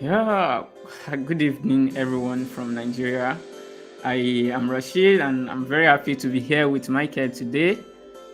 Yeah, good evening, everyone from Nigeria. I am Rashid, and I'm very happy to be here with Michael today.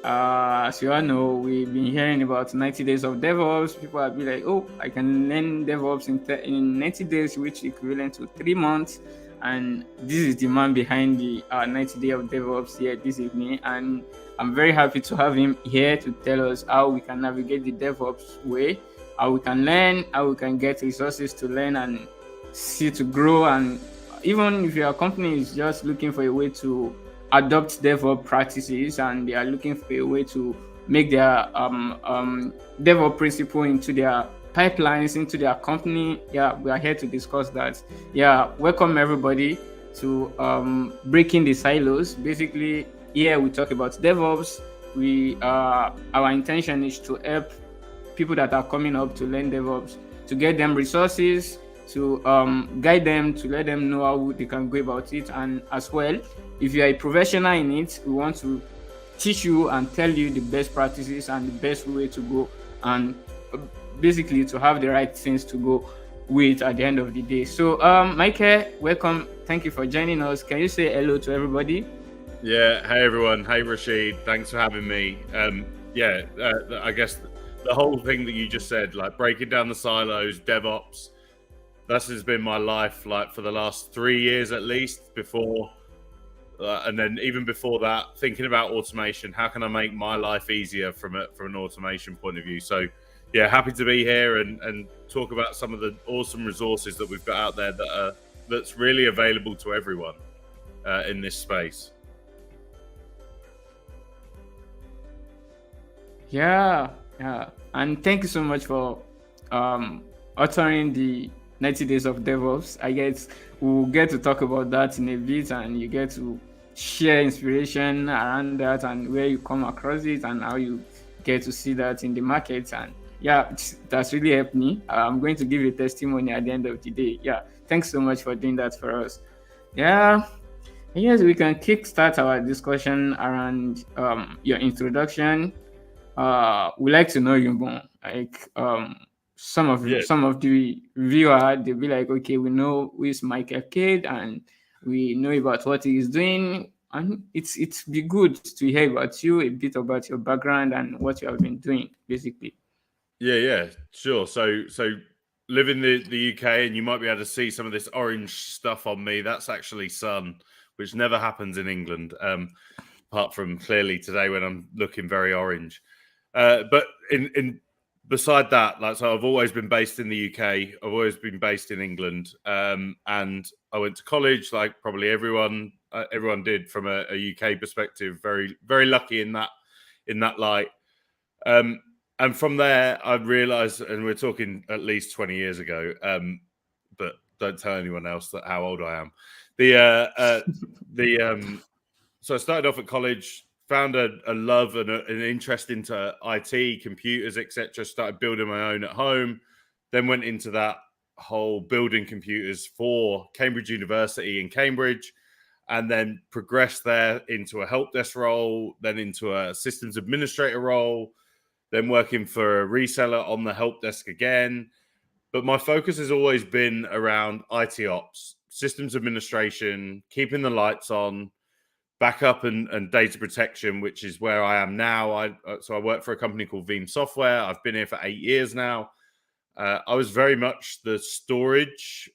As you all know, we've been hearing about 90 days of DevOps. People are be like, "Oh, I can learn DevOps in 90 days, which equivalent to 3 months." And this is the man behind the 90 day of DevOps here this evening. And I'm very happy to have him here to tell us how we can navigate the DevOps way, how we can learn, how we can get resources to learn and see to grow. And even if your company is just looking for a way to adopt DevOps practices and they are looking for a way to make their DevOps principle into their pipelines, into their company, yeah, we are here to discuss that. Yeah, welcome everybody to breaking the silos. Basically, here we talk about DevOps. Our intention is to help people that are coming up to learn DevOps, to get them resources, to guide them, to let them know how they can go about it. And as well, if you are a professional in it, we want to teach you and tell you the best practices and the best way to go, and uh, basically to have the right things to go with at the end of the day. So, Michael, welcome. Thank you for joining us. Can you say hello to everybody? Yeah, hey everyone. Hey Rashid, thanks for having me. I guess the whole thing that you just said, like breaking down the silos, DevOps, this has been my life like for the last 3 years at least. And then even before that, thinking about automation. How can I make my life easier from an automation point of view? So, yeah, happy to be here and talk about some of the awesome resources that we've got out there that's really available to everyone in this space. Yeah, yeah. And thank you so much for authoring the 90 days of DevOps. I guess we'll get to talk about that in a bit, and you get to share inspiration around that and where you come across it and how you get to see that in the market. And yeah, that's really helped me. I'm going to give you a testimony at the end of the day. Yeah, thanks so much for doing that for us. Yeah, yes, we can kickstart our discussion around your introduction. We like to know you more. Like Yeah, some of the viewer, they'll be like, okay, we know who is Michael Cade and we know about what he is doing. And it's be good to hear about you, a bit about your background and what you have been doing, basically. yeah, sure. So live in the UK, and you might be able to see some of this orange stuff on me. That's actually sun, which never happens in England, apart from clearly today when I'm looking very orange. But in beside that, like so, I've always been based in the UK. I've always been based in England, and I went to college, like probably everyone did from a UK perspective. Very lucky in that light. Um, and from there, I realised, and we're talking at least 20 years ago, but don't tell anyone else that how old I am. The the So I started off at college, found a love and an interest into IT, computers, etc. Started building my own at home, then went into that whole building computers for Cambridge University in Cambridge, and then progressed there into a help desk role, then into a systems administrator role, then working for a reseller on the help desk again. But my focus has always been around IT ops, systems administration, keeping the lights on, backup and data protection, which is where I am now. I work for a company called Veeam Software. I've been here for 8 years now. I was very much the storage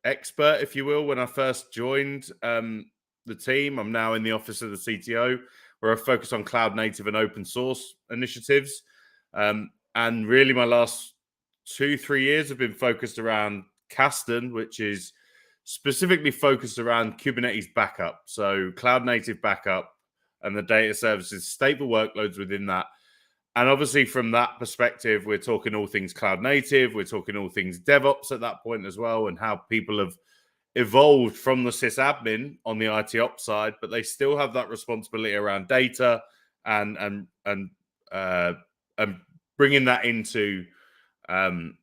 expert, if you will, when I first joined the team. I'm now in the office of the CTO, where I focus on cloud native and open source initiatives. And really, my last 2-3 years have been focused around Kasten, which is specifically focused around Kubernetes backup. So, cloud native backup and the data services, stable workloads within that. And obviously, from that perspective, we're talking all things cloud native, we're talking all things DevOps at that point as well, and how people have evolved from the sysadmin on the IT ops side, but they still have that responsibility around data and and and uh, and bringing that um,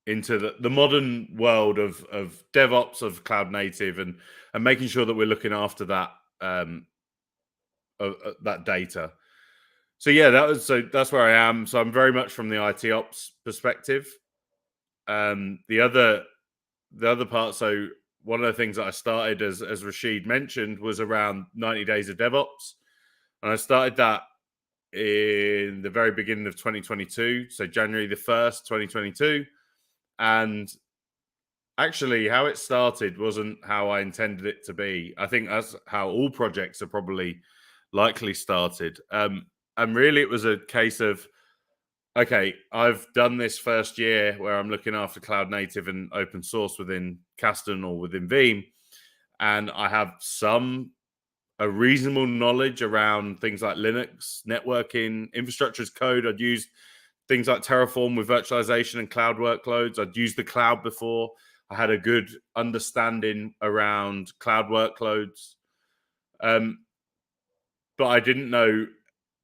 into the modern world of DevOps, of cloud native, and making sure that we're looking after that data. So yeah, that's where I am. So I'm very much from the IT ops perspective. the other part, so one of the things that I started, as Rashid mentioned, was around 90 days of DevOps. And I started that in the very beginning of 2022, so January the 1st, 2022. And actually, how it started wasn't how I intended it to be. I think that's how all projects are probably likely started. And really, it was a case of, okay, I've done this first year where I'm looking after cloud native and open source within Kasten or within Veeam, and I have a reasonable knowledge around things like Linux, networking, infrastructure as code. I'd used things like Terraform with virtualization and cloud workloads. I'd used the cloud before. I had a good understanding around cloud workloads, but I didn't know,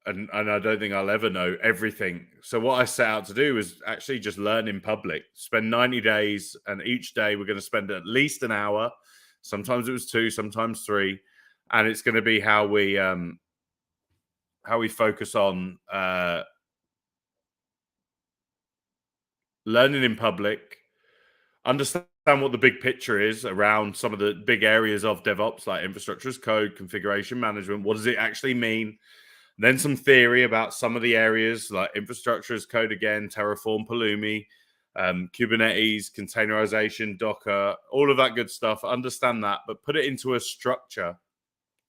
and I don't think I'll ever know everything. So what I set out to do was actually just learn in public, spend 90 days, and each day we're going to spend at least an hour. Sometimes it was 2, sometimes 3, and it's going to be how we focus on learning in public, understand what the big picture is around some of the big areas of DevOps, like infrastructure as code, configuration management. What does it actually mean? Then some theory about some of the areas like infrastructure as code again, Terraform, Pulumi, Kubernetes, containerization, Docker, all of that good stuff. Understand that, but put it into a structure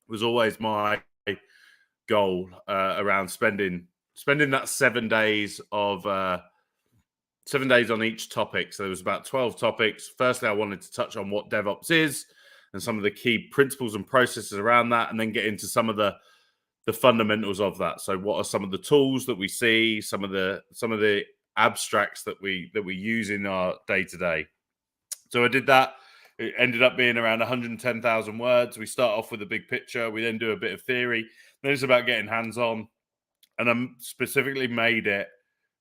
was always my goal around spending that 7 days of 7 days on each topic. So there was about 12 topics. Firstly, I wanted to touch on what DevOps is and some of the key principles and processes around that, and then get into some of the fundamentals of that. So what are some of the tools that we see, some of the abstracts that we use in our day-to-day. So I did that. It ended up being around 110,000 words. We start off with a big picture. We then do a bit of theory. Then it's about getting hands-on. And I specifically made it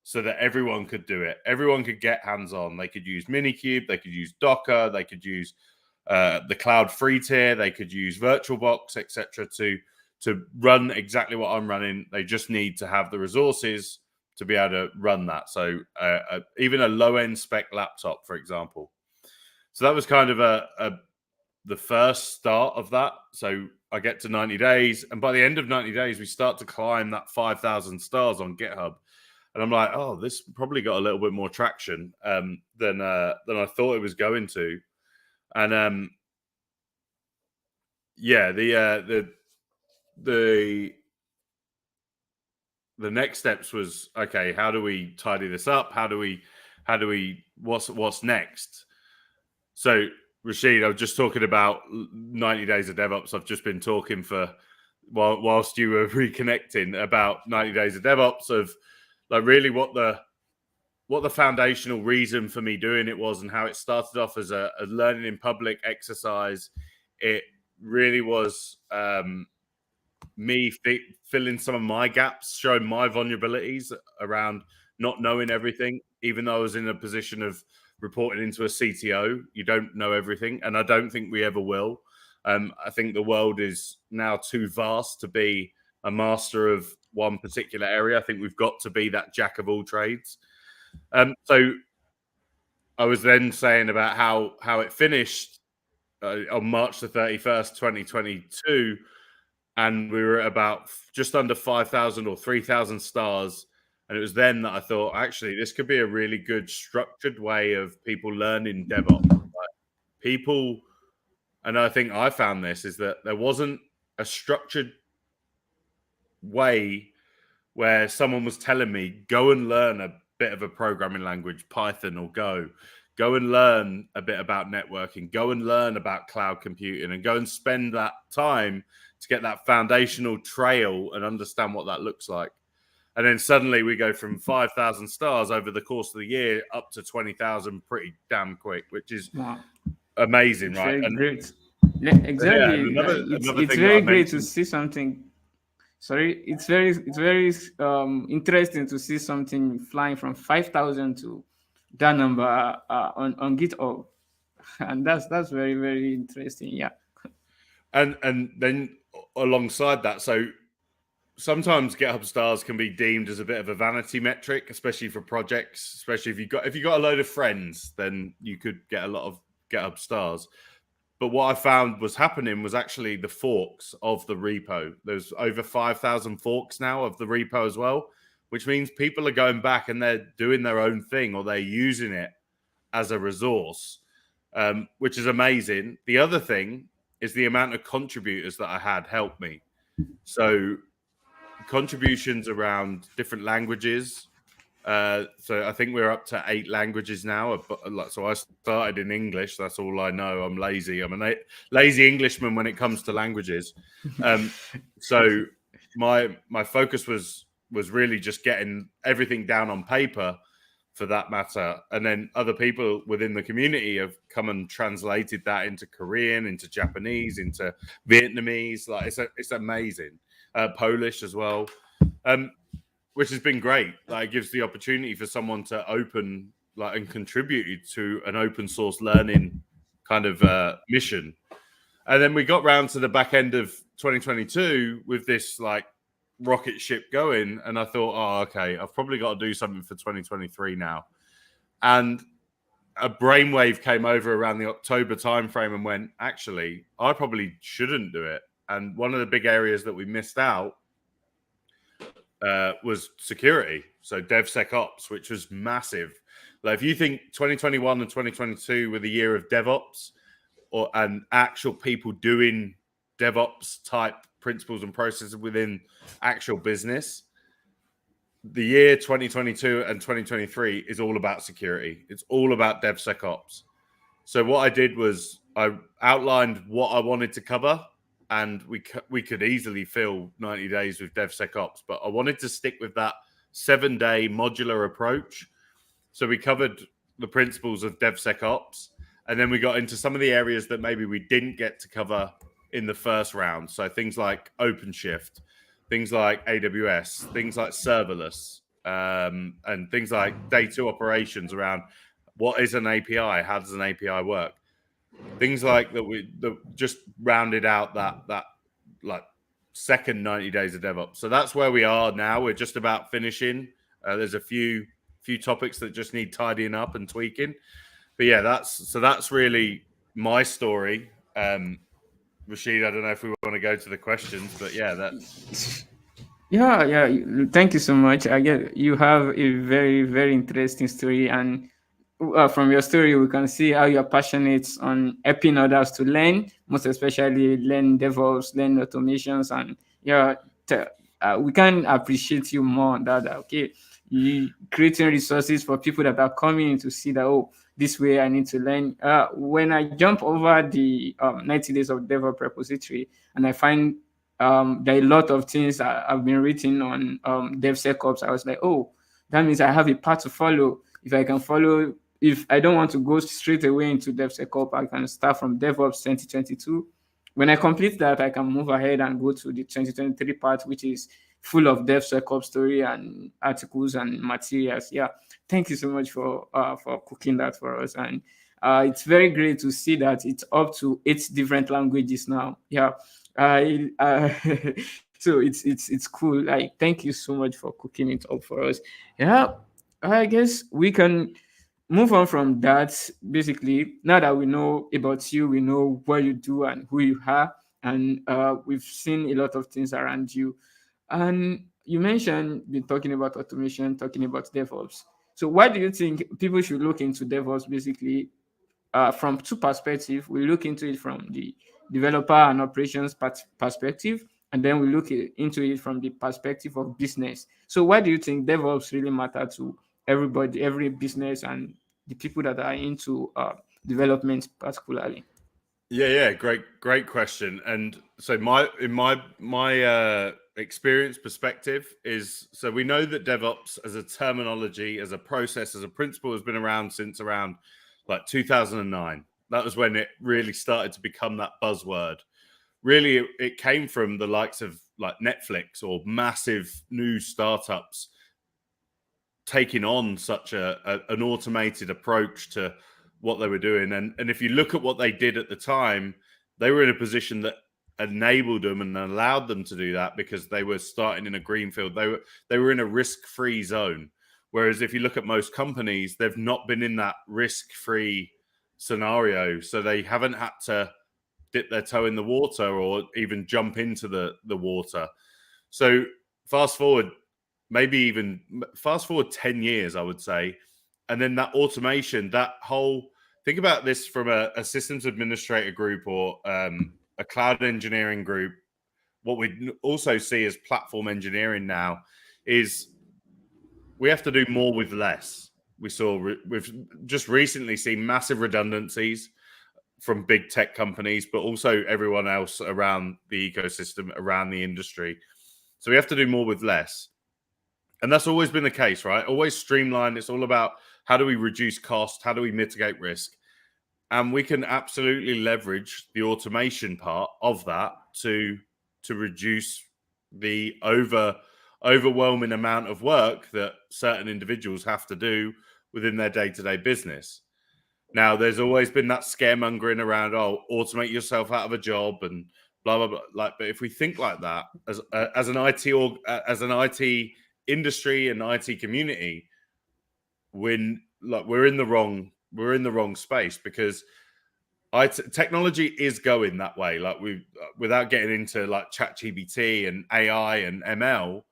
so that everyone could do it. Everyone could get hands-on. They could use Minikube. They could use Docker. They could use the cloud free tier. They could use VirtualBox, etc. to run exactly what I'm running. They just need to have the resources to be able to run that. So even a low-end spec laptop, for example. So that was kind of the first start of that. So I get to 90 days, and by the end of 90 days, we start to climb that 5,000 stars on GitHub. And I'm like, oh, this probably got a little bit more traction than I thought it was going to. And yeah, the next steps was, okay, how do we tidy this up? How do we what's next? So Rashid, I was just talking about 90 days of DevOps. I've just been talking for whilst you were reconnecting about 90 days of DevOps, of like really what the foundational reason for me doing it was, and how it started off as a learning in public exercise. It really was me filling some of my gaps, showing my vulnerabilities around not knowing everything, even though I was in a position of reporting into a CTO. You don't know everything, and I don't think we ever will. I think the world is now too vast to be a master of one particular area. I think we've got to be that jack of all trades. So I was then saying about how it finished on March the 31st, 2022, and we were at about just under 5,000 or 3,000 stars. And it was then that I thought, actually, this could be a really good structured way of people learning DevOps. Like people, and I think I found this, is that there wasn't a structured way where someone was telling me, go and learn a bit of a programming language, Python or go and learn a bit about networking, go and learn about cloud computing, and go and spend that time to get that foundational trail and understand what that looks like. And then suddenly we go from 5,000 stars over the course of the year up to 20,000 pretty damn quick, which is amazing, It's right? very And great. yeah, Exactly. another It's thing that I very great to mentioned. see something. Sorry, it's very interesting to see something flying from 5,000 to that number on GitHub, and that's very very interesting. Yeah. And then alongside that, so sometimes GitHub stars can be deemed as a bit of a vanity metric, especially for projects. Especially if you got a load of friends, then you could get a lot of GitHub stars. But what I found was happening was actually the forks of the repo. There's over 5,000 forks now of the repo as well, which means people are going back and they're doing their own thing, or they're using it as a resource, which is amazing. The other thing is the amount of contributors that I had helped me. So contributions around different languages. So I think we're up to 8 languages now. So I started in English. That's all I know. I'm lazy. I'm a lazy Englishman when it comes to languages. So my focus was really just getting everything down on paper, for that matter. And then other people within the community have come and translated that into Korean, into Japanese, into Vietnamese. Like it's amazing. Polish as well. Which has been great. Like, it gives the opportunity for someone to open and contribute to an open source learning kind of mission. And then we got round to the back end of 2022 with this rocket ship going, and I thought, oh, okay, I've probably got to do something for 2023 now. And a brainwave came over around the October timeframe and went, actually, I probably shouldn't do it. And one of the big areas that we missed out was security. So DevSecOps, which was massive. Like, if you think 2021 and 2022 were the year of DevOps, and actual people doing DevOps type principles and processes within actual business, the year 2022 and 2023 is all about security. It's all about DevSecOps. So what I did was I outlined what I wanted to cover, and we could easily fill 90 days with DevSecOps, but I wanted to stick with that 7-day modular approach. So we covered the principles of DevSecOps, and then we got into some of the areas that maybe we didn't get to cover in the first round. So things like OpenShift, things like AWS, things like serverless, and things like data operations around what is an API, how does an API work? Things like that just rounded out that second 90 days of DevOps. So that's where we are now. We're just about finishing. There's a few topics that just need tidying up and tweaking. But yeah, that's really my story. Rashid, I don't know if we want to go to the questions, but yeah, that's... Yeah. Thank you so much. I get you have a very, very interesting story, and from your story, we can see how you're passionate on helping others to learn, most especially learn DevOps, learn automations, and we can appreciate you more on that. Okay, you creating resources for people that are coming to see that, oh, this way I need to learn. When I jump over the 90 days of DevOps repository, and I find there are a lot of things that have been written on DevSecOps, I was like, oh, that means I have a path to follow. If I can follow, if I don't want to go straight away into DevSecOps, I can start from DevOps 2022. When I complete that, I can move ahead and go to the 2023 part, which is full of DevSecOps story and articles and materials. Yeah, thank you so much for cooking that for us. And it's very great to see that it's up to 8 different languages now. Yeah. So it's cool. Like, thank you so much for cooking it up for us. Yeah, I guess we can move on from that. Basically, now that we know about you, we know what you do and who you are, and we've seen a lot of things around you. And you mentioned been talking about automation, talking about DevOps. So why do you think people should look into DevOps? Basically, from 2 perspectives. We look into it from the developer and operations perspective, and then we look into it from the perspective of business. So why do you think DevOps really matter to everybody, every business, and the people that are into development particularly? Yeah, great question. And so my experience perspective is, so we know that DevOps as a terminology, as a process, as a principle has been around since around 2009. That was when it really started to become that buzzword. Really, it came from the likes of Netflix or massive new startups taking on such an automated approach to what they were doing. And if you look at what they did at the time, they were in a position that enabled them and allowed them to do that because they were starting in a greenfield. They were in a risk-free zone. Whereas if you look at most companies, they've not been in that risk-free scenario, so they haven't had to dip their toe in the water or even jump into the water. So fast forward 10 years, I would say, and then that automation, that whole, think about this from a systems administrator group or a cloud engineering group. What we also see as platform engineering now is we have to do more with less. We've just recently seen massive redundancies from big tech companies, but also everyone else around the ecosystem, around the industry. So we have to do more with less. And that's always been the case, right? Always streamlined. It's all about how do we reduce cost? How do we mitigate risk? And we can absolutely leverage the automation part of that to reduce the overwhelming amount of work that certain individuals have to do within their day-to-day business. Now, there's always been that scaremongering around, automate yourself out of a job and blah blah blah. Like, but if we think like that as an IT industry and IT community, we're in the wrong space because technology is going that way. Like without getting into like ChatGPT and AI and ML,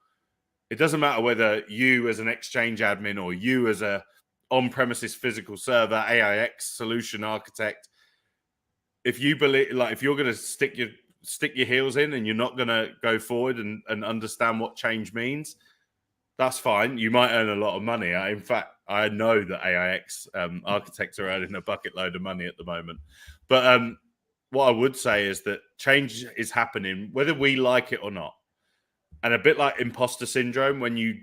it doesn't matter whether you as an Exchange admin or you as a on-premises physical server AIX solution architect, if you believe, like, if you're going to stick your heels in and you're not going to go forward and understand what change means, that's fine. You might earn a lot of money. In fact, I know that AIX architects are earning a bucket load of money at the moment. But what I would say is that change is happening, whether we like it or not. And a bit like imposter syndrome, when you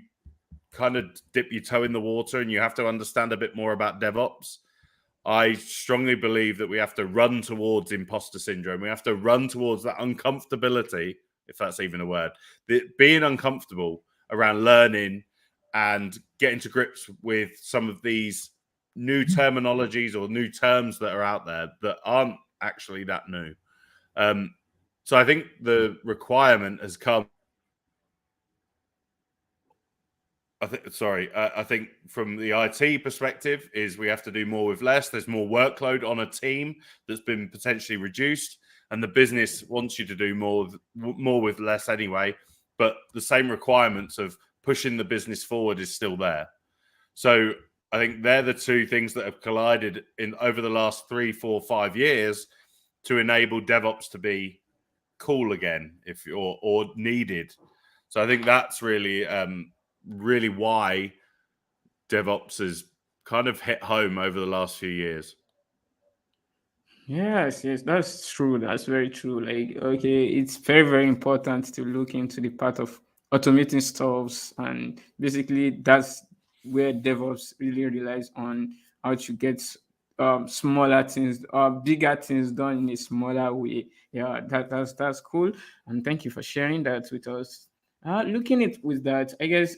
kind of dip your toe in the water and you have to understand a bit more about DevOps, I strongly believe that we have to run towards imposter syndrome. We have to run towards that uncomfortability, if that's even a word, being uncomfortable around learning and getting to grips with some of these new terminologies or new terms that are out there that aren't actually that new. So I think the requirement has come. I think from the IT perspective is we have to do more with less. There's more workload on a team that's been potentially reduced, and the business wants you to do more with less anyway. But the same requirements of pushing the business forward is still there. So I think they're the two things that have collided over the last 3, 4, 5 years to enable DevOps to be cool again, or needed. So I think that's really why DevOps has kind of hit home over the last few years. Yes, that's true. That's very true. Like, okay, it's very, very important to look into the part of automating stuffs, and basically that's where DevOps really relies on how to get smaller things, bigger things done in a smaller way. Yeah, that's cool, and thank you for sharing that with us. Looking at with that, I guess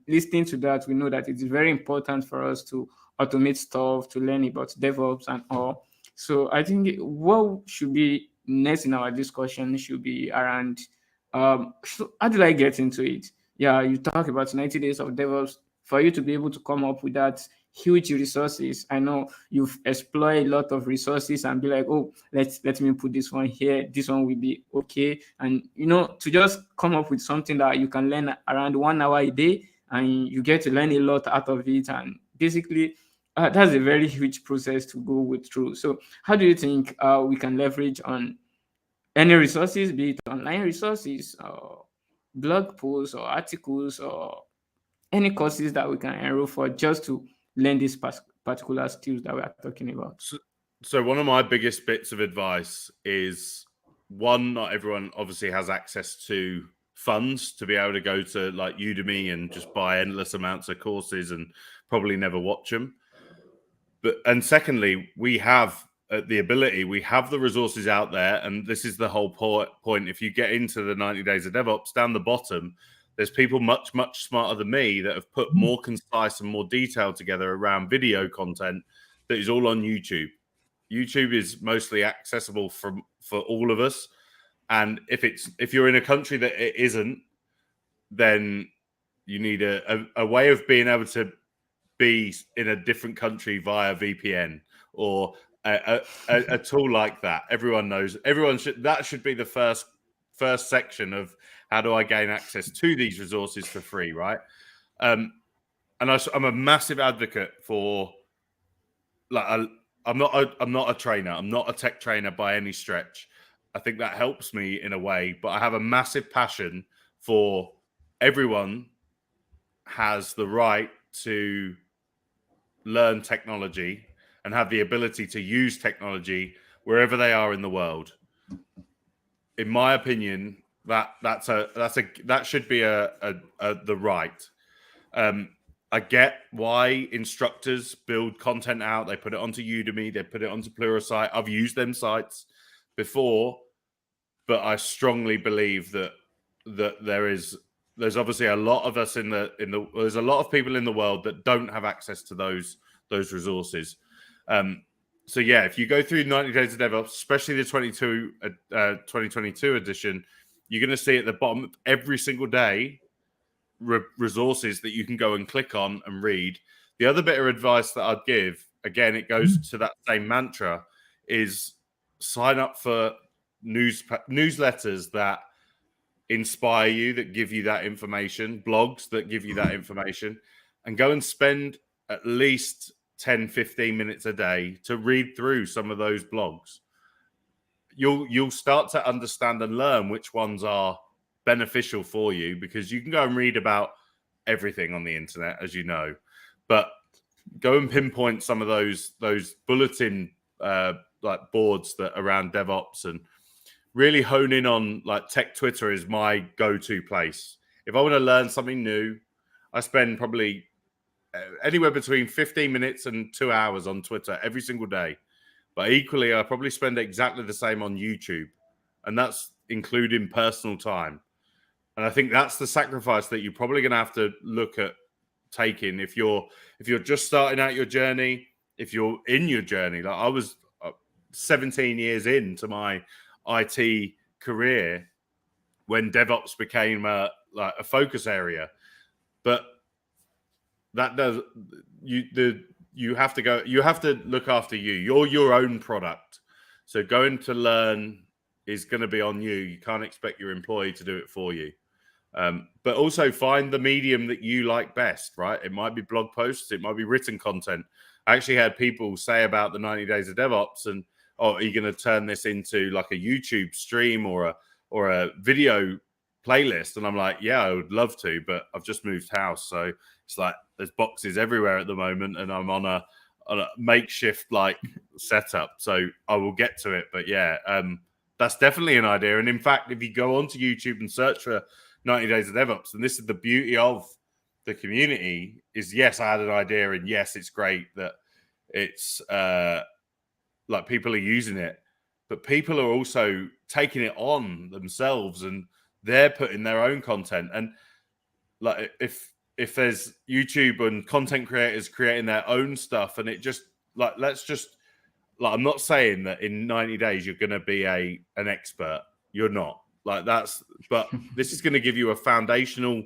listening to that, we know that it's very important for us to automate stuff, to learn about DevOps and all. So I think what should be next in our discussion should be around so how do I get into it? Yeah, you talk about 90 days of DevOps for you to be able to come up with that huge resources. I know you've explored a lot of resources and be like, oh, let me put this one here. This one will be okay. And to just come up with something that you can learn around 1 hour a day and you get to learn a lot out of it. And basically that's a very huge process to go with through. So how do you think we can leverage on any resources, be it online resources or blog posts or articles or any courses that we can enroll for just to learn these particular skills that we are talking about? So one of my biggest bits of advice is, one, not everyone obviously has access to funds to be able to go to like Udemy and just buy endless amounts of courses and probably never watch them. And secondly, we have the ability, we have the resources out there, and this is the whole point. If you get into the 90 days of DevOps, down the bottom, there's people much, much smarter than me that have put more concise and more detail together around video content that is all on YouTube. YouTube is mostly accessible for all of us. And if you're in a country that it isn't, then you need a way of being able to be in a different country via VPN or a tool like that. Everyone knows. That should be the first section of how do I gain access to these resources for free, right? And I'm a massive advocate for I'm not a trainer. I'm not a tech trainer by any stretch. I think that helps me in a way, but I have a massive passion for everyone has the right to learn technology and have the ability to use technology wherever they are in the world. In my opinion, that should be the right. I get why instructors build content out. They put it onto Udemy. They put it onto Pluralsight. I've used them sites before, but I strongly believe that there's obviously a lot of us there's a lot of people in the world that don't have access to those resources. So yeah, if you go through 90 Days of DevOps, especially the 2022 edition, you're going to see at the bottom of every single day resources that you can go and click on and read. The other bit of advice that I'd give, again, it goes to that same mantra, is sign up for newsletters that inspire you, that give you that information, blogs that give you that information, and go and spend at least 10-15 minutes a day to read through some of those blogs. You'll start to understand and learn which ones are beneficial for you, because you can go and read about everything on the internet, as you know, but go and pinpoint some of those bulletin like boards that around DevOps, and really hone in on like tech Twitter is my go-to place. If I want to learn something new, I spend probably anywhere between 15 minutes and 2 hours on Twitter every single day. But equally, I probably spend exactly the same on YouTube, and that's including personal time. And I think that's the sacrifice that you're probably going to have to look at taking if you're just starting out your journey, if you're in your journey. Like I was 17 years into my IT career when DevOps became a focus area, but that does you have to look after you. You're your own product, so going to learn is going to be on you. You can't expect your employee to do it for you. But also find the medium that you like best, right? It might be blog posts, it might be written content. I actually had people say about the 90 Days of DevOps, and are you going to turn this into like a YouTube stream or a video playlist? And I'm like, yeah, I would love to, but I've just moved house, so it's like there's boxes everywhere at the moment, and I'm on a makeshift like setup, so I will get to it. But yeah, that's definitely an idea. And in fact, if you go onto YouTube and search for 90 Days of DevOps, and this is the beauty of the community, is yes, I had an idea, and yes, it's great that it's like people are using it, but people are also taking it on themselves, and they're putting their own content. And like if there's YouTube and content creators creating their own stuff, and it just like I'm not saying that in 90 days you're going to be an expert. You're not. But this is going to give you a foundational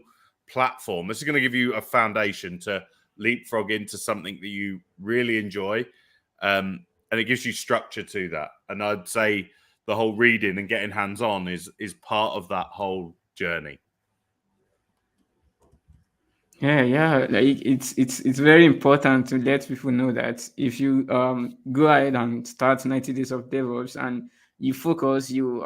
platform. This is going to give you a foundation to leapfrog into something that you really enjoy. And it gives you structure to that. And I'd say the whole reading and getting hands-on is part of that whole journey. Yeah. Like it's very important to let people know that if you go ahead and start 90 days of DevOps and you focus, you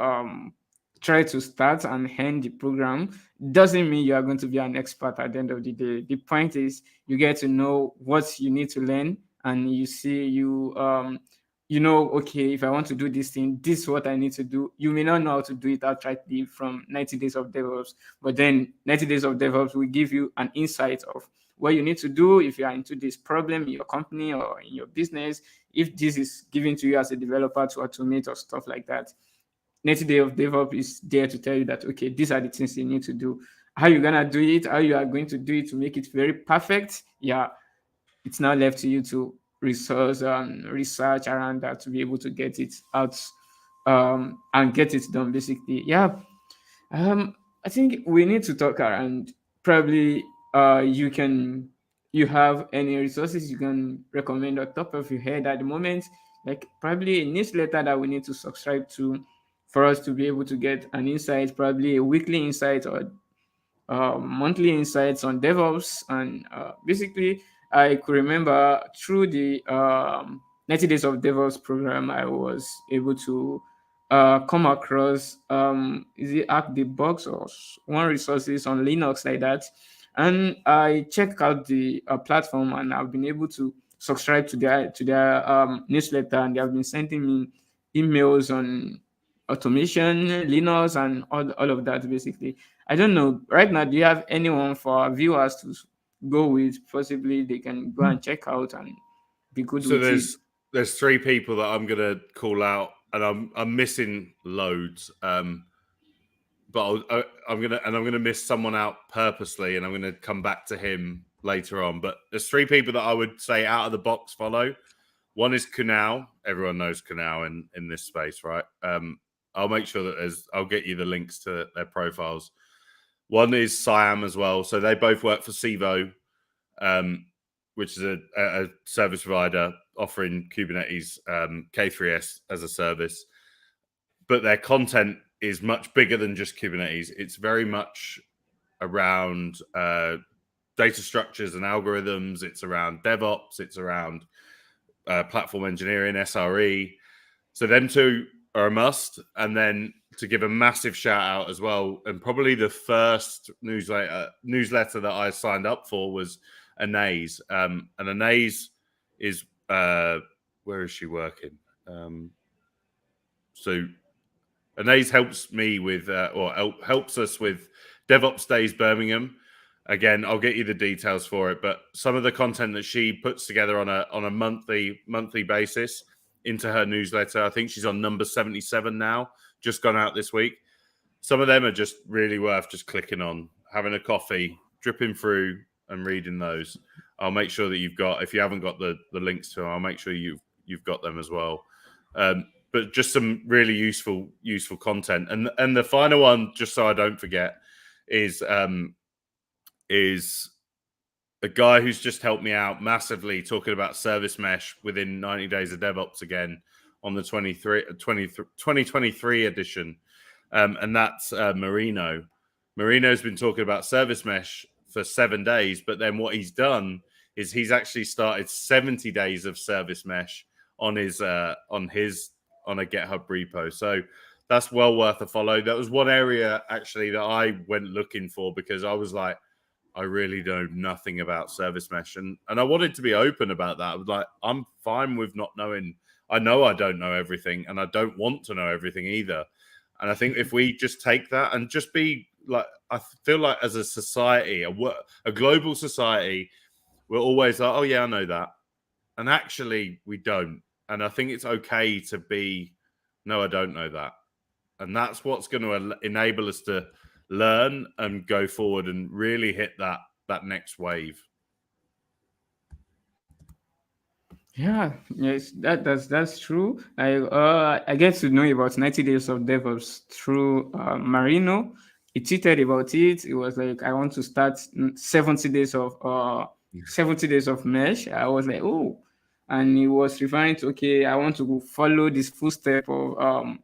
try to start and end the program, doesn't mean you are going to be an expert at the end of the day. The point is you get to know what you need to learn, and you see okay, if I want to do this thing, this is what I need to do. You may not know how to do it outrightly from 90 days of DevOps, but then 90 days of DevOps will give you an insight of what you need to do if you are into this problem in your company or in your business, if this is given to you as a developer to automate or stuff like that. 90 days of DevOps is there to tell you that, okay, these are the things you need to do. How you're going to do it, how you are going to do it to make it very perfect, yeah, it's now left to you to research around that to be able to get it out and get it done basically. Yeah. um I think we need to talk around. Probably you have any resources you can recommend on top of your head at the moment, like probably a newsletter that we need to subscribe to for us to be able to get an insight, probably a weekly insight or monthly insights on DevOps. And basically, I could remember through the 90 Days of DevOps program, I was able to come across is it Act the Box or one resources on Linux like that. And I check out the platform, and I've been able to subscribe to their newsletter, and they have been sending me emails on automation, Linux, and all of that basically. I don't know. Right now, do you have anyone for our viewers to go with? Possibly they can go and check out and be good So with it. there's three people that I'm gonna call out, and I'm missing loads. But I'm gonna miss someone out purposely, and I'm gonna come back to him later on. But there's three people that I would say out of the box follow. One is Kunal. Everyone knows Kunal in this space, right? I'll make sure that I'll get you the links to their profiles. One is Siam as well. So they both work for Civo, which is a service provider offering Kubernetes K3s as a service. But their content is much bigger than just Kubernetes. It's very much around data structures and algorithms. It's around DevOps. It's around platform engineering, SRE. So them two are a must. And then to give a massive shout out as well, and probably the first newsletter that I signed up for was Anais. And Anais is where is she working? So Anais helps me with, helps us with DevOps Days Birmingham. Again, I'll get you the details for it, but some of the content that she puts together on a monthly basis into her newsletter. I think she's on number 77 now, just gone out this week. Some of them are just really worth just clicking on, having a coffee, dripping through and reading those. I'll make sure that you've got, if you haven't got the links to them, I'll make sure you've got them as well. But just some really useful content. And the final one, just so I don't forget, is a guy who's just helped me out massively talking about service mesh within 90 Days of DevOps again on the 2023 edition. And that's Marino. Marino's been talking about service mesh for 7 days, but then what he's done is he's actually started 70 days of service mesh on a GitHub repo. So that's well worth a follow. That was one area actually that I went looking for because I was like, I really know nothing about service mesh. And I wanted to be open about that. I was like, I'm fine with not knowing. I know I don't know everything and I don't want to know everything either. And I think if we just take that and just be like, I feel like as a society, a global society, we're always like, oh yeah, I know that. And actually we don't. And I think it's okay to be, no, I don't know that. And that's what's going to enable us to learn and go forward and really hit that next wave. Yeah, yes, that's true. I get to know about 90 Days of DevOps through Marino. He tweeted about it. It was like I want to start 70 days of mesh. I was like, oh, and he was referring to, okay, I want to follow this full step of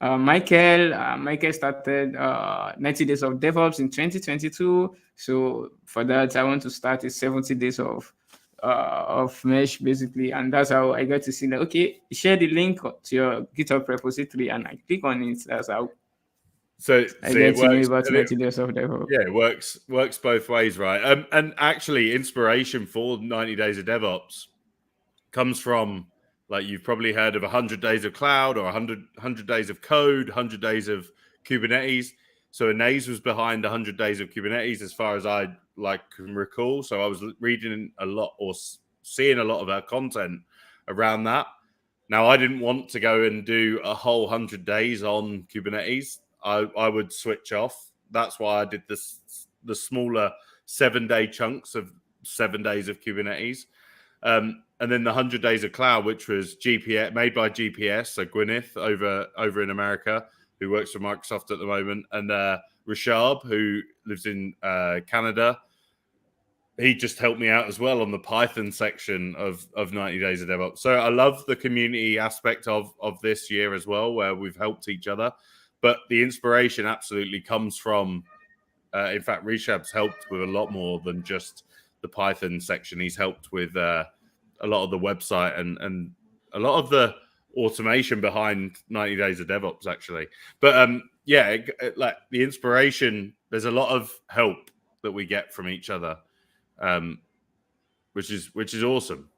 Michael. Michael started 90 Days of DevOps in 2022. So for that, I want to start a 70 days of mesh basically, and that's how I got to see that. Okay, share the link to your GitHub repository, and I click on it. That's how I get to know about 90 Days of DevOps. Yeah, it works both ways, right? And actually, inspiration for 90 Days of DevOps comes from, like, you've probably heard of 100 Days of Cloud or 100 Days of Code, 100 Days of Kubernetes. So Anais was behind 100 Days of Kubernetes as far as I can recall. So I was reading a lot or seeing a lot of her content around that. Now, I didn't want to go and do a whole 100 days on Kubernetes. I would switch off. That's why I did the smaller 7-day chunks of 7 days of Kubernetes. And then the 100 Days of Cloud, which was GPS made by GPS, so Gwyneth over in America, who works for Microsoft at the moment, and Rishab, who lives in Canada. He just helped me out as well on the Python section of 90 Days of DevOps. So I love the community aspect of this year as well, where we've helped each other. But the inspiration absolutely comes from, in fact, Rishab's helped with a lot more than just the Python section. He's helped with a lot of the website and a lot of the automation behind 90 Days of DevOps, actually. But yeah, like the inspiration, there's a lot of help that we get from each other. Which is awesome.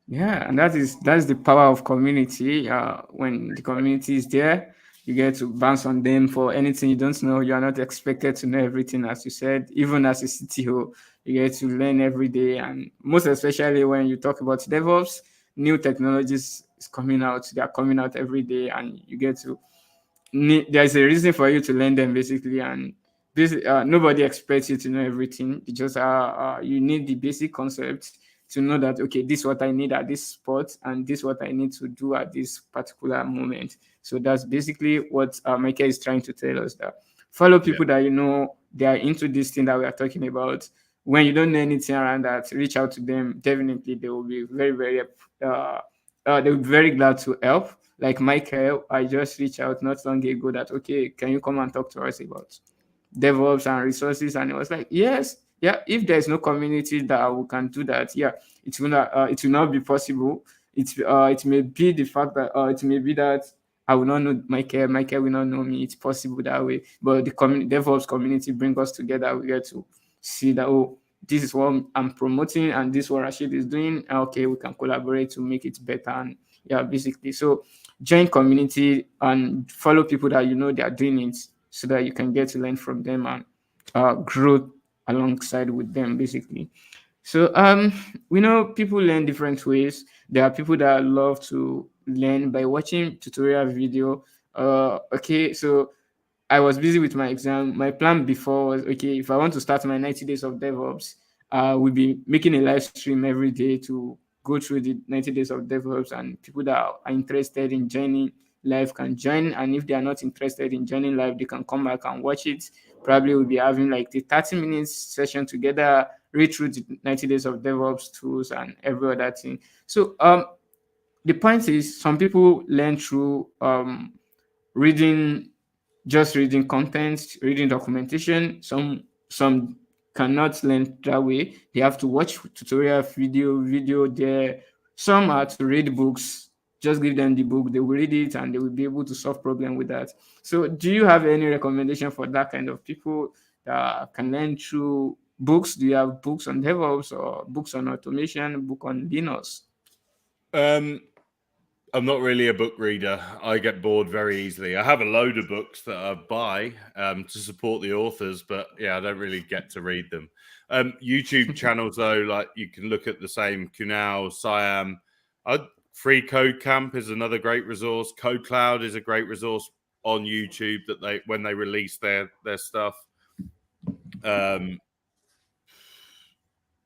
Yeah, and that's the power of community. When the community is there, you get to bounce on them for anything you don't know. You are not expected to know everything, as you said. Even as a CTO, you get to learn every day, and most especially when you talk about DevOps, new technologies is coming out. They are coming out every day, and you get to there's a reason for you to learn them basically, and this nobody expects you to know everything. It just you need the basic concept to know that okay, this is what I need at this spot, and this is what I need to do at this particular moment. So that's basically what Michael is trying to tell us, that follow people that you know they are into this thing that we are talking about. When you don't know anything around that, reach out to them. Definitely they will be they'll be very glad to help. Like Michael, I just reached out not long ago that okay, can you come and talk to us about DevOps and resources? And it was like, yes, yeah. If there's no community that we can do that, yeah, it will not be possible. It may be the fact that it may be that I will not know Michael. Michael will not know me. It's possible that way. But the DevOps community bring us together. We get to see that oh, this is what I'm promoting, and this is what Rashid is doing. Okay, we can collaborate to make it better. And yeah, basically, so join community and follow people that you know they are doing it, so that you can get to learn from them and grow alongside with them, basically. So we know people learn different ways. There are people that love to learn by watching tutorial video. Okay, so I was busy with my exam. My plan before was okay, if I want to start my 90 days of DevOps, we'll be making a live stream every day to go through the 90 days of DevOps, and people that are interested in joining live can join. And if they are not interested in joining live, they can come back and watch it. Probably we'll be having like the 30 minutes session together, read through the 90 days of DevOps tools and every other thing. So the point is some people learn through reading, just reading content, reading documentation. Some cannot learn that way. They have to watch tutorial video there. Some are to read books. Just give them the book, they will read it and they will be able to solve problem with that. So do you have any recommendation for that kind of people that can learn through books? Do you have books on DevOps or books on automation, book on Linux? I'm not really a book reader. I get bored very easily. I have a load of books that I buy to support the authors, but yeah, I don't really get to read them. YouTube channels, though, like you can look at the same Kunal, Siam. Free Code Camp is another great resource. Code Cloud is a great resource on YouTube that when they release their stuff.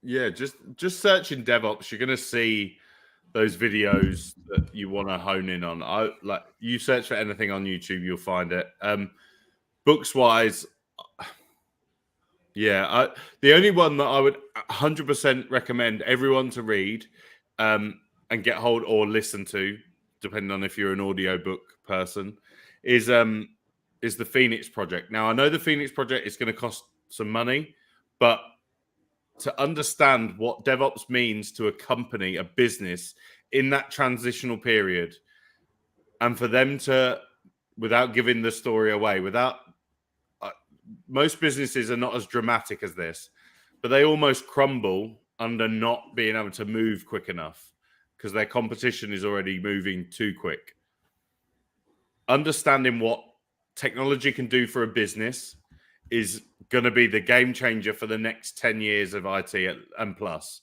Yeah, just searching DevOps, you're gonna see those videos that you want to hone in on. Like you search for anything on YouTube, you'll find it. Books wise, yeah, the only one that I would 100% recommend everyone to read and get hold or listen to, depending on if you're an audiobook person, is the Phoenix Project. Now I know the Phoenix Project is going to cost some money, but to understand what DevOps means to a company, a business in that transitional period, and for them to, without giving the story away, most businesses are not as dramatic as this, but they almost crumble under not being able to move quick enough because their competition is already moving too quick. Understanding what technology can do for a business is going to be the game changer for the next 10 years of IT and plus.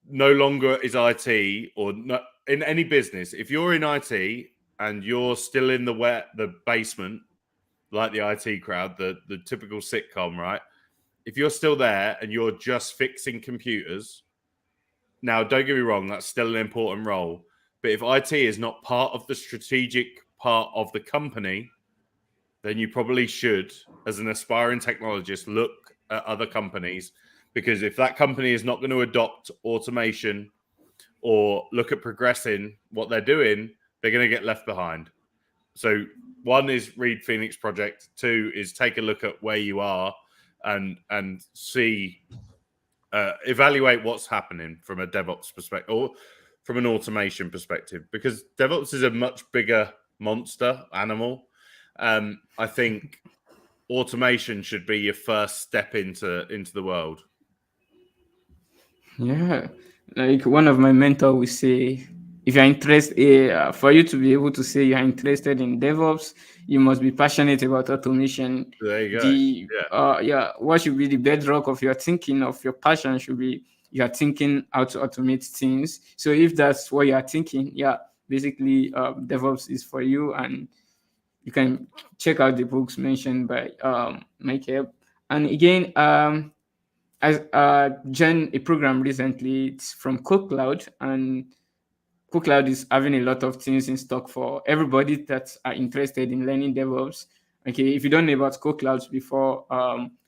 No longer is IT or no, in any business, if you're in IT and you're still in the basement, like the IT crowd, the typical sitcom, right? if you're still there and you're just fixing computers, now don't get me wrong, that's still an important role. But if IT is not part of the strategic part of the company, then you probably should, as an aspiring technologist, look at other companies, because if that company is not going to adopt automation or look at progressing what they're doing, they're going to get left behind. So one is read Phoenix Project. Two is take a look at where you are and see, evaluate what's happening from a DevOps perspective or from an automation perspective, because DevOps is a much bigger monster animal. I think automation should be your first step into the world. Yeah, like one of my mentor will say, if you're interested, for you to be able to say you're interested in DevOps, you must be passionate about automation. There you go. The what should be the bedrock of your thinking, of your passion, should be you are thinking how to automate things. So if that's what you are thinking, basically DevOps is for you, and you can check out the books mentioned by Michael. And again, I joined a program recently. It's from CodeCloud, and CodeCloud is having a lot of things in stock for everybody that are interested in learning DevOps. Okay, if you don't know about CodeCloud before,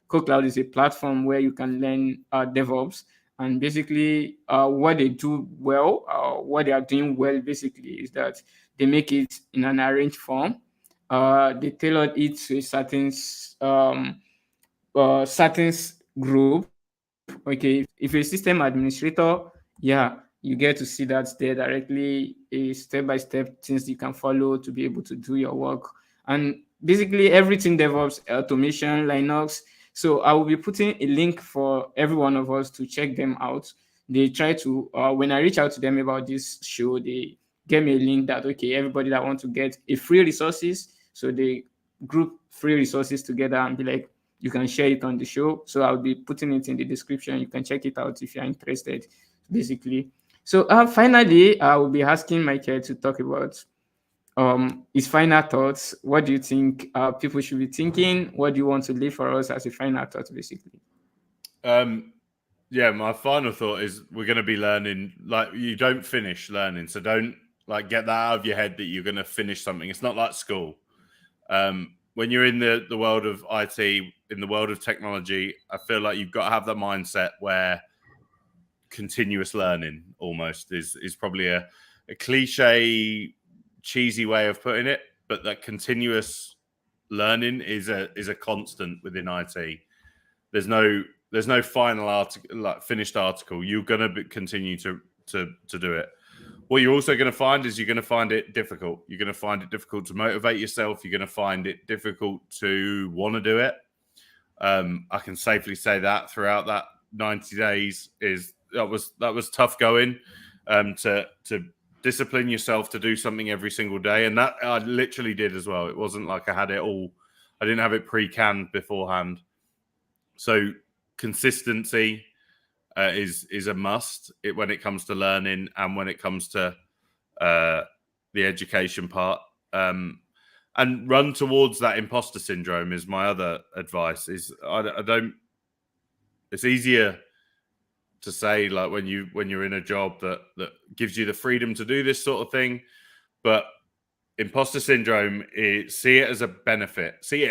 CodeCloud is a platform where you can learn DevOps, and basically, what they do well, what they are doing well, basically, is that they make it in an arranged form. They tailored it to a certain group. Okay, if you're a system administrator, you get to see that there directly, a step-by-step things you can follow to be able to do your work, and basically everything DevOps, automation, Linux. So I will be putting a link for every one of us to check them out. They try to, when I reach out to them about this show, they give me a link that, okay, everybody that want to get a free resources, so they group free resources together and be like, you can share it on the show. So I'll be putting it in the description. You can check it out if you're interested, basically. So finally, I will be asking Michael to talk about his final thoughts. What do you think people should be thinking? What do you want to leave for us as a final thought, basically? My final thought is we're going to be learning, like, you don't finish learning. So don't get that out of your head that you're going to finish something. It's not like school. When you're in the world of IT, in the world of technology, I feel like you've got to have that mindset where continuous learning almost is probably a cliche, cheesy way of putting it, but that continuous learning is a constant within IT. There's no final article, like finished article. You're going to continue to do it. What you're also going to find is you're going to find it difficult. You're going to find it difficult to motivate yourself. You're going to find it difficult to want to do it. I can safely say that throughout that 90 days that was tough going, to discipline yourself to do something every single day. And that I literally did as well. It wasn't like I had it all. I didn't have it pre-canned beforehand. So consistency is a must when it comes to learning and when it comes to the education part. And run towards that imposter syndrome is my other advice. It's easier to say, like, when you're in a job that gives you the freedom to do this sort of thing, but imposter syndrome see it as a benefit. See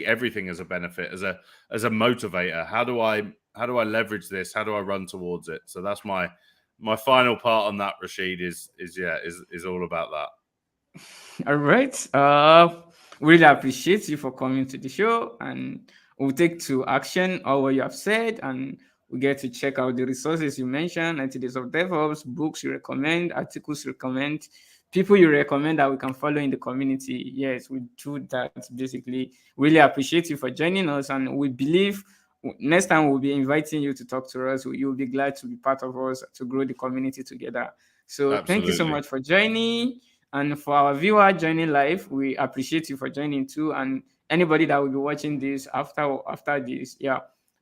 everything as a benefit, as a motivator. How do I leverage this? How do I run towards it? So that's my final part on that, Rashid, is all about that. All right. Really appreciate you for coming to the show, and we'll take to action all what you have said, and we get to check out the resources you mentioned, 90 Days of DevOps, books you recommend, articles you recommend, people you recommend that we can follow in the community. Yes, we do that, basically. Really appreciate you for joining us, and we believe next time we'll be inviting you to talk to us. You'll be glad to be part of us to grow the community together. So Absolutely. Thank you so much for joining. And for our viewer joining live, we appreciate you for joining too. And anybody that will be watching this after this,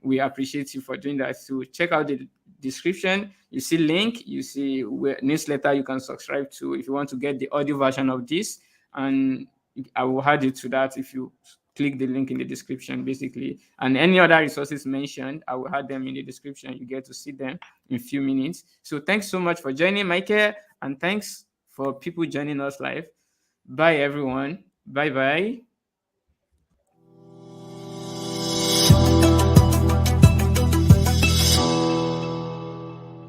we appreciate you for doing that. So check out the description. You see link, you see newsletter you can subscribe to if you want to get the audio version of this. And I will add you to that if you click the link in the description, basically. And any other resources mentioned, I will add them in the description. You get to see them in a few minutes. So thanks so much for joining, Michael, and thanks for people joining us live. Bye, everyone. Bye bye.